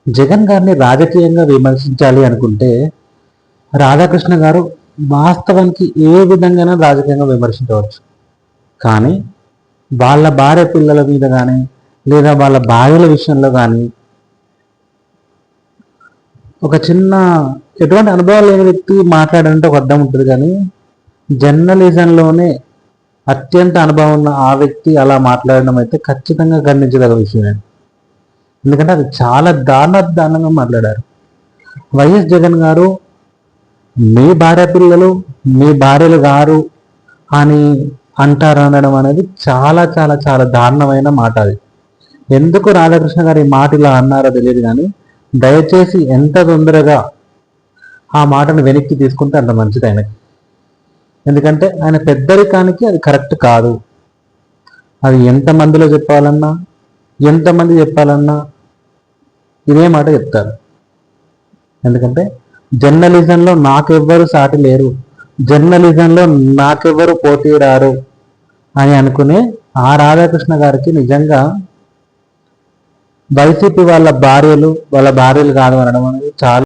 జగన్ గారిని రాజకీయంగా విమర్శించాలి అనుకుంటే రాధాకృష్ణ గారు వాస్తవానికి ఏ విధంగానైనా రాజకీయంగా విమర్శించవచ్చు. కానీ వాళ్ళ భార్య పిల్లల మీద కానీ లేదా వాళ్ళ భార్యల విషయంలో కానీ ఒక చిన్న ఎటువంటి అనుభవం లేని వ్యక్తి మాట్లాడాలంటే ఒక అర్థం ఉంటుంది. కానీ జర్నలిజంలోనే అత్యంత అనుభవం ఉన్న ఆ వ్యక్తి అలా మాట్లాడడం అయితే ఖచ్చితంగా ఖండించదగ్గ విషయమే. ఎందుకంటే అది చాలా దారుణంగా మాట్లాడారు. వైఎస్ జగన్ గారు మీ భార్య పిల్లలు మీ భార్యలు గారు అని అంటారు అనడం అనేది చాలా చాలా చాలా దారుణమైన మాట. అది ఎందుకు రాధాకృష్ణ గారు ఈ మాట ఇలా అన్నారో తెలియదు. కానీ దయచేసి ఎంత తొందరగా ఆ మాటను వెనక్కి తీసుకుంటే అంత మంచిది ఆయనకి. ఎందుకంటే ఆయన పెద్దరికానికి అది కరెక్ట్ కాదు. అది ఎంతమందిలో చెప్పాలన్నా ఎంతమంది చెప్పాలన్నా ఇదే మాట చెప్తారు. ఎందుకంటే జర్నలిజంలో నాకెవ్వరు సాటి లేరు, జర్నలిజంలో నాకెవ్వరు పోటీ రారు అని అనుకునే ఆ రాధాకృష్ణ గారికి నిజంగా వైసీపీ వాళ్ళ భార్యలు కాదు అనడం అనేది చాలా